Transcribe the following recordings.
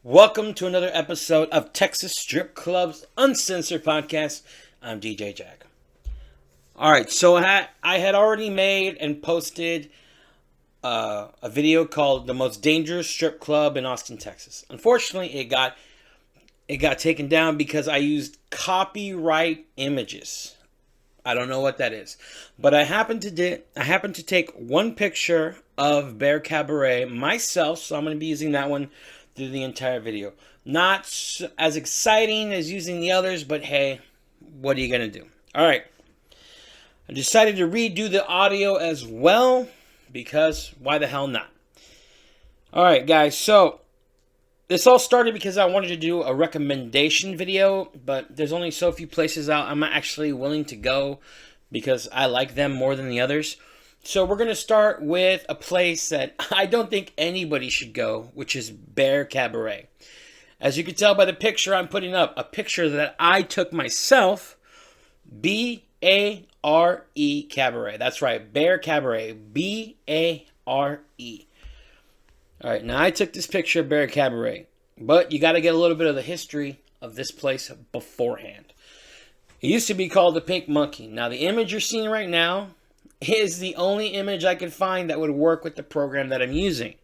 Welcome to another episode of Texas Strip Club's Uncensored podcast. I'm DJ Jack. Alright, so I had already made and posted a video called The Most Dangerous Strip Club in Austin, Texas. Unfortunately, it got taken down because I used copyright images. I don't know what that is. But I happened to take one picture of Bare Cabaret myself, so I'm going to be using that one through the entire video. Not as exciting as using the others, but hey, what are you going to do? Alright. I decided to redo the audio as well, because why the hell not? Alright, guys, so this all started because I wanted to do a recommendation video, but there's only so few places out I'm actually willing to go because I like them more than the others. So we're going to start with a place that I don't think anybody should go, which is Bare Cabaret. As you can tell by the picture I'm putting up, a picture that I took myself, B-A-R-E Cabaret. That's right, Bare Cabaret, B-A-R-E. All right, now I took this picture of Bare Cabaret, but you got to get a little bit of the history of this place beforehand. It used to be called the Pink Monkey. Now the image you're seeing right now is the only image I could find that would work with the program that I'm using.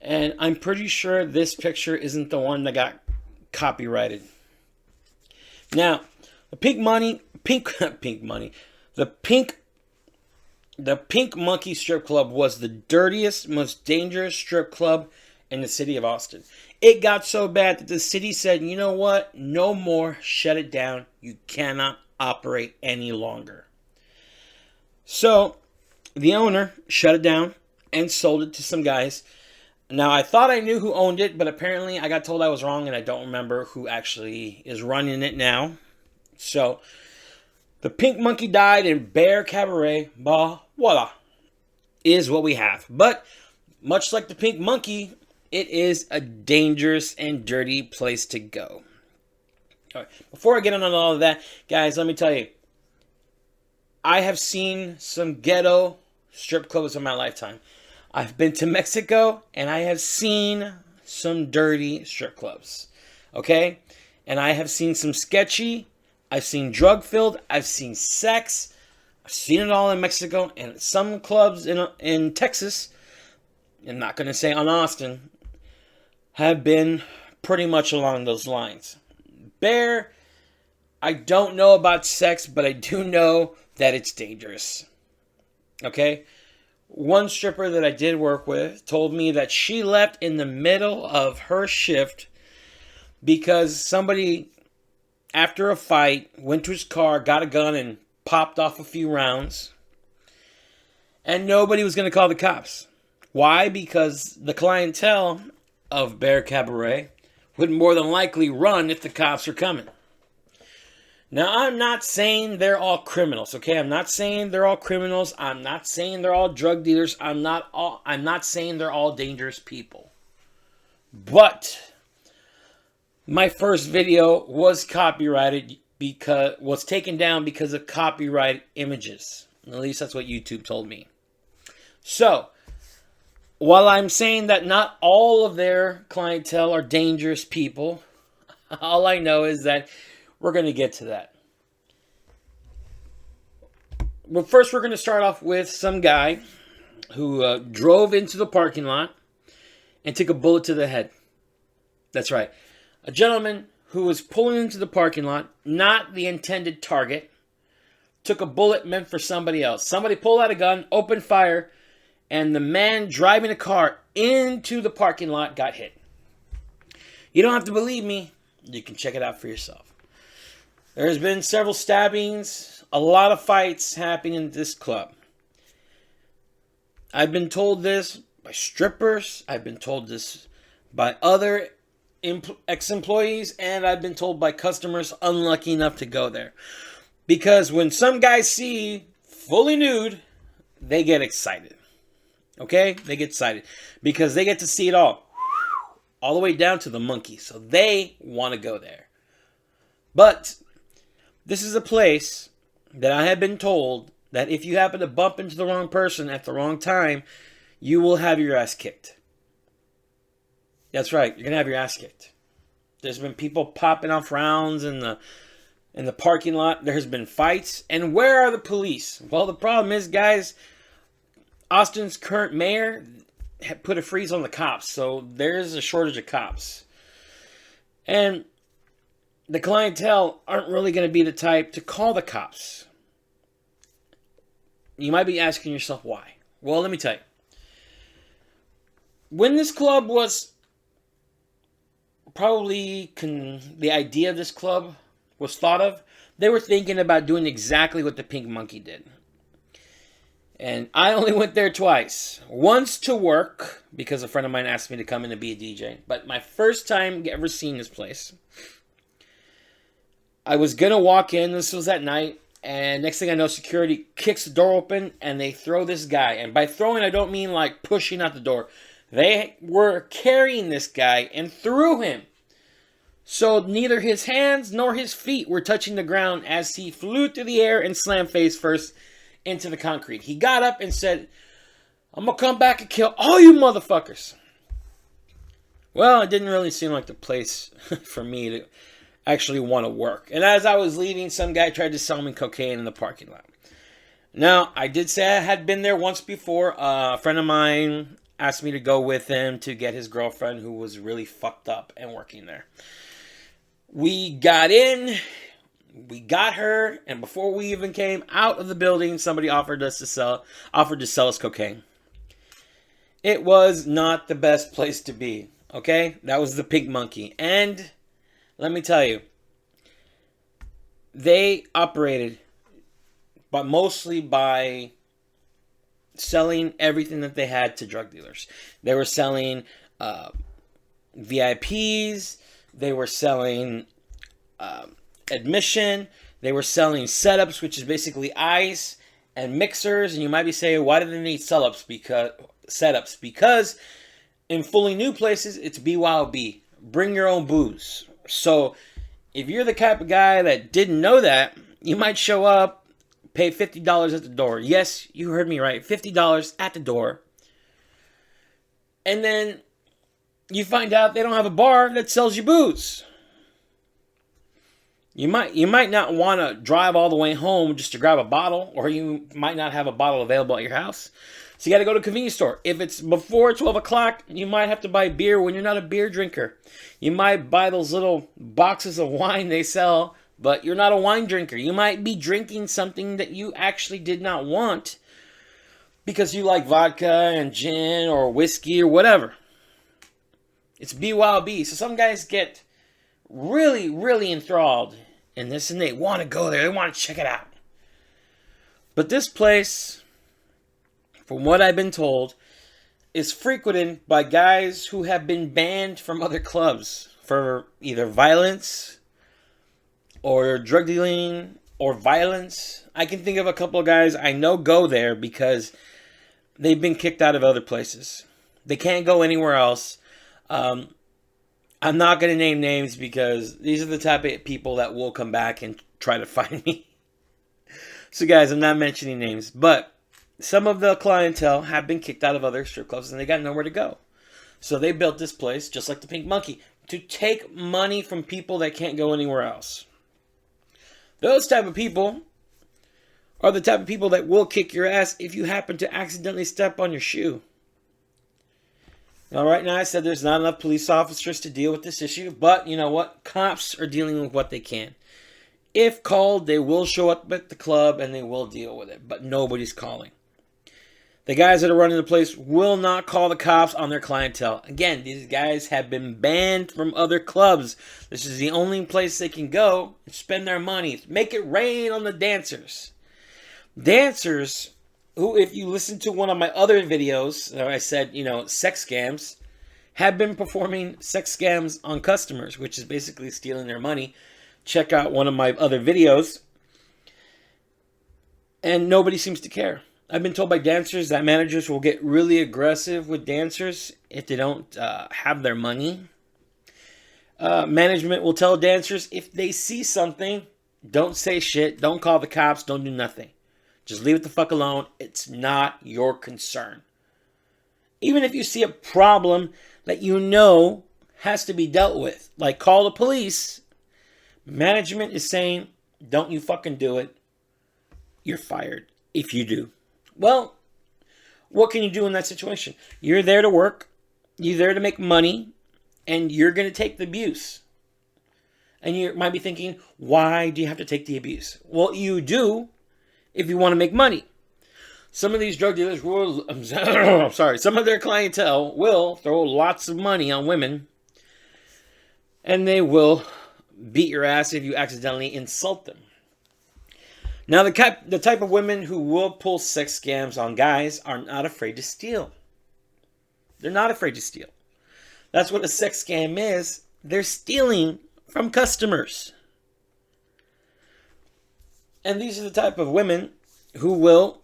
And I'm pretty sure this picture isn't the one that got copyrighted. Now, the Pink Monkey Strip Club was the dirtiest, most dangerous strip club in the city of Austin. It got so bad that the city said, you know what? No more. Shut it down. You cannot operate any longer. So, the owner shut it down and sold it to some guys. Now, I thought I knew who owned it, but apparently I got told I was wrong, and I don't remember who actually is running it now. So, the Pink Monkey died, and Bare Cabaret, voila, is what we have. But, much like the Pink Monkey, it is a dangerous and dirty place to go. All right, before I get into all of that, guys, let me tell you, I have seen some ghetto strip clubs in my lifetime. I've been to Mexico, and I have seen some dirty strip clubs. Okay? And I have seen some sketchy. I've seen drug-filled. I've seen sex. I've seen it all in Mexico. And some clubs in Texas, I'm not going to say on Austin, have been pretty much along those lines. Bare, I don't know about sex, but I do know that it's dangerous. Okay? One stripper that I did work with told me that she left in the middle of her shift because somebody, after a fight, went to his car, got a gun, and popped off a few rounds. And nobody was going to call the cops. Why? Because the clientele of Bare Cabaret would more than likely run if the cops are coming. Now, I'm not saying they're all criminals, okay? I'm not saying they're all criminals. I'm not saying they're all drug dealers. I'm not saying they're all dangerous people. But my first video was copyrighted was taken down because of copyright images. At least that's what YouTube told me. So, while I'm saying that not all of their clientele are dangerous people, all I know is that we're going to get to that. Well, first we're going to start off with some guy who drove into the parking lot and took a bullet to the head. That's right. A gentleman who was pulling into the parking lot, not the intended target, took a bullet meant for somebody else. Somebody pulled out a gun, opened fire, and the man driving a car into the parking lot got hit. You don't have to believe me. You can check it out for yourself. There's been several stabbings, a lot of fights happening in this club. I've been told this by strippers, I've been told this by other ex-employees, and I've been told by customers unlucky enough to go there. Because when some guys see fully nude, they get excited. Okay? They get excited. Because they get to see it all. All the way down to the monkey. So they want to go there. But this is a place that I have been told that if you happen to bump into the wrong person at the wrong time, you will have your ass kicked. That's right. You're going to have your ass kicked. There's been people popping off rounds in the parking lot. There's been fights. And where are the police? Well, the problem is, guys, Austin's current mayor had put a freeze on the cops. So there's a shortage of cops. And the clientele aren't really going to be the type to call the cops. You might be asking yourself why. Well, let me tell you. When this club was the idea of this club was thought of, they were thinking about doing exactly what the Pink Monkey did. And I only went there twice. Once to work, because a friend of mine asked me to come in and be a DJ. But my first time ever seeing this place, I was going to walk in. This was at night. And next thing I know, security kicks the door open and they throw this guy. And by throwing, I don't mean like pushing out the door. They were carrying this guy and threw him. So neither his hands nor his feet were touching the ground as he flew through the air and slammed face first into the concrete. He got up and said, "I'm going to come back and kill all you motherfuckers." Well, it didn't really seem like the place for me to actually want to work. And as I was leaving, some guy tried to sell me cocaine in the parking lot. Now, I did say I had been there once before. A friend of mine asked me to go with him to get his girlfriend who was really fucked up and working there. We got in, we got her, and before we even came out of the building, somebody offered to sell us cocaine. It was not the best place to be, okay? That was the Pink Monkey. And let me tell you, they operated but mostly by selling everything that they had to drug dealers. They were selling VIPs. They were selling admission. They were selling setups, which is basically ice and mixers. And you might be saying, why do they need setups? Because in fully new places, it's BYOB. Bring your own booze. So if you're the type of guy that didn't know that, you might show up, pay $50 at the door. Yes, you heard me right. $50 at the door. And then you find out they don't have a bar that sells you booze. You might not want to drive all the way home just to grab a bottle, or you might not have a bottle available at your house. So you got to go to a convenience store. If it's before 12 o'clock, you might have to buy beer when you're not a beer drinker. You might buy those little boxes of wine they sell, but you're not a wine drinker. You might be drinking something that you actually did not want because you like vodka and gin or whiskey or whatever. It's BYOB. So some guys get really, really enthralled in this and they want to go there. They want to check it out. But this place, from what I've been told, is frequented by guys who have been banned from other clubs for either violence or drug dealing or violence. I can think of a couple of guys I know go there because they've been kicked out of other places. They can't go anywhere else. I'm not going to name names because these are the type of people that will come back and try to find me. So guys, I'm not mentioning names, but some of the clientele have been kicked out of other strip clubs and they got nowhere to go. So they built this place, just like the Pink Monkey, to take money from people that can't go anywhere else. Those type of people are the type of people that will kick your ass if you happen to accidentally step on your shoe. Now, right now, I said there's not enough police officers to deal with this issue, but you know what? Cops are dealing with what they can. If called, they will show up at the club and they will deal with it, but nobody's calling. The guys that are running the place will not call the cops on their clientele. Again, these guys have been banned from other clubs. This is the only place they can go and spend their money. Make it rain on the dancers. Dancers who, if you listen to one of my other videos, I said, sex scams, have been performing sex scams on customers, which is basically stealing their money. Check out one of my other videos. And nobody seems to care. I've been told by dancers that managers will get really aggressive with dancers if they don't have their money. Management will tell dancers if they see something, don't say shit, don't call the cops, don't do nothing. Just leave it the fuck alone. It's not your concern. Even if you see a problem that you know has to be dealt with. Like, call the police. Management is saying, don't you fucking do it. You're fired if you do. Well, what can you do in that situation? You're there to work. You're there to make money. And you're going to take the abuse. And you might be thinking, why do you have to take the abuse? Well, you do if you want to make money. Some of these drug dealers will, some of their clientele will throw lots of money on women. And they will beat your ass if you accidentally insult them. Now, the type of women who will pull sex scams on guys are not afraid to steal. They're not afraid to steal. That's what a sex scam is. They're stealing from customers. And these are the type of women who will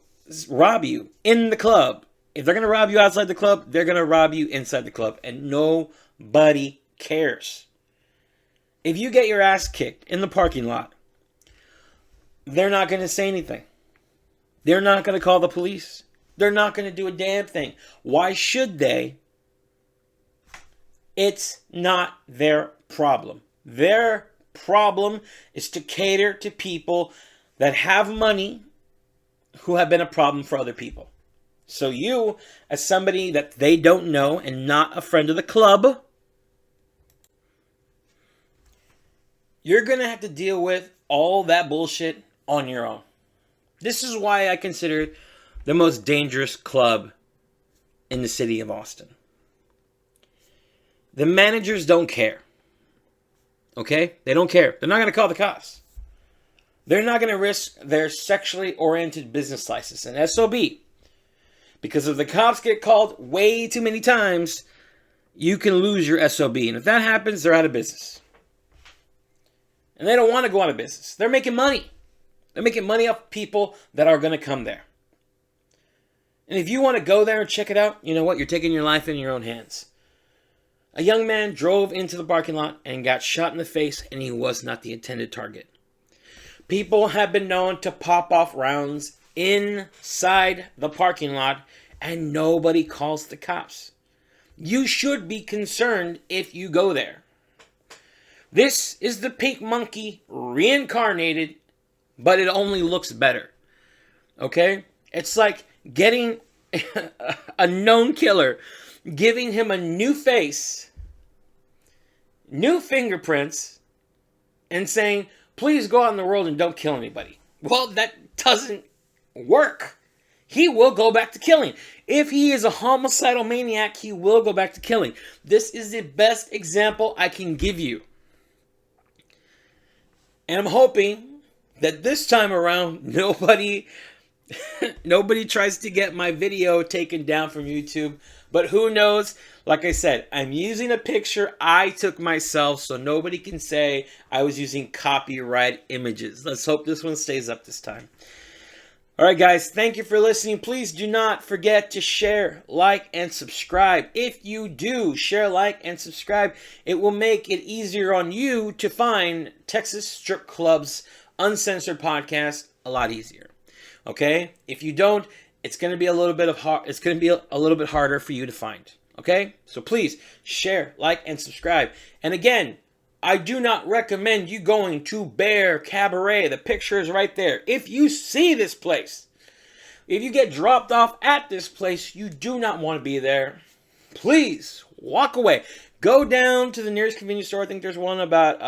rob you in the club. If they're going to rob you outside the club, they're going to rob you inside the club. And nobody cares. If you get your ass kicked in the parking lot, they're not going to say anything. They're not going to call the police. They're not going to do a damn thing. Why should they? It's not their problem. Their problem is to cater to people that have money who have been a problem for other people. So you, as somebody that they don't know and not a friend of the club, you're going to have to deal with all that bullshit on your own. This is why I consider it the most dangerous club in the city of Austin. The managers don't care. Okay? They don't care. They're not going to call the cops. They're not going to risk their sexually oriented business license, an SOB. Because if the cops get called way too many times, you can lose your SOB. And if that happens, they're out of business. And they don't want to go out of business. They're making money. They're making money off people that are going to come there. And if you want to go there and check it out, you know what? You're taking your life in your own hands. A young man drove into the parking lot and got shot in the face, and he was not the intended target. People have been known to pop off rounds inside the parking lot, and nobody calls the cops. You should be concerned if you go there. This is the pink monkey reincarnated, but it only looks better. Okay? It's like getting a known killer, giving him a new face, new fingerprints, and saying, please go out in the world and don't kill anybody. Well, that doesn't work. He will go back to killing. If he is a homicidal maniac, he will go back to killing. This is the best example I can give you. And I'm hoping that this time around, nobody tries to get my video taken down from YouTube. But who knows? Like I said, I'm using a picture I took myself, so nobody can say I was using copyright images. Let's hope this one stays up this time. All right, guys, thank you for listening. Please do not forget to share, like, and subscribe. If you do share, like, and subscribe, it will make it easier on you to find Texas Strip Club's Uncensored podcast a lot easier. Okay? If you don't, it's going to be a little bit harder for you to find. Okay? So please share, like, and subscribe. And again, I do not recommend you going to Bare Cabaret. The picture is right there. If you see this place, if you get dropped off at this place, you do not want to be there. Please walk away. Go down to the nearest convenience store. I think there's one about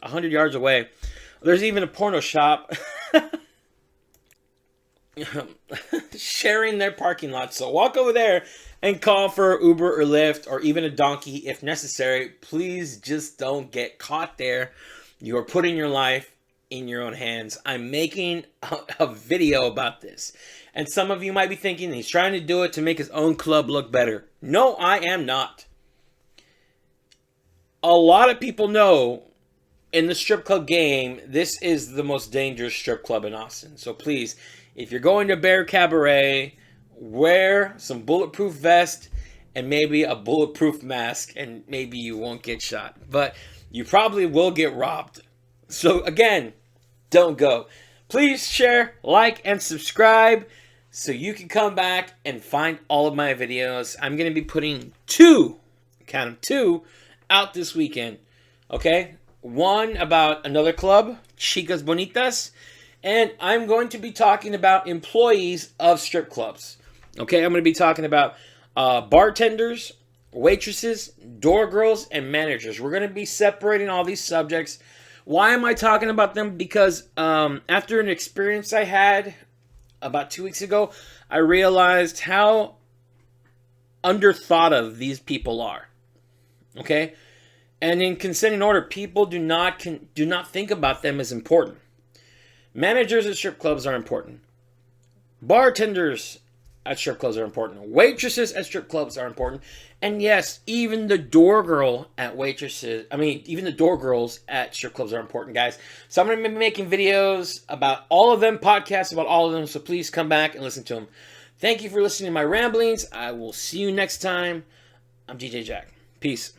100 yards away. There's even a porno shop sharing their parking lot. So walk over there and call for Uber or Lyft or even a donkey if necessary. Please just don't get caught there. You are putting your life in your own hands. I'm making a video about this. And some of you might be thinking he's trying to do it to make his own club look better. No, I am not. A lot of people know in the strip club game, this is the most dangerous strip club in Austin. So please, if you're going to Bare Cabaret, wear some bulletproof vest and maybe a bulletproof mask, and maybe you won't get shot. But you probably will get robbed. So again, don't go. Please share, like, and subscribe so you can come back and find all of my videos. I'm going to be putting two out this weekend. Okay? One about another club, Chicas Bonitas, and I'm going to be talking about employees of strip clubs. Okay? I'm going to be talking about bartenders, waitresses, door girls, and managers. We're going to be separating all these subjects. Why am I talking about them? Because after an experience I had about 2 weeks ago, I realized how underthought of these people are. Okay? And in consenting order, people do not think about them as important. Managers at strip clubs are important. Bartenders at strip clubs are important. Waitresses at strip clubs are important. And yes, even the door girl at even the door girls at strip clubs are important, guys. So I'm going to be making videos about all of them, podcasts about all of them, so please come back and listen to them. Thank you for listening to my ramblings. I will see you next time. I'm DJ Jack. Peace.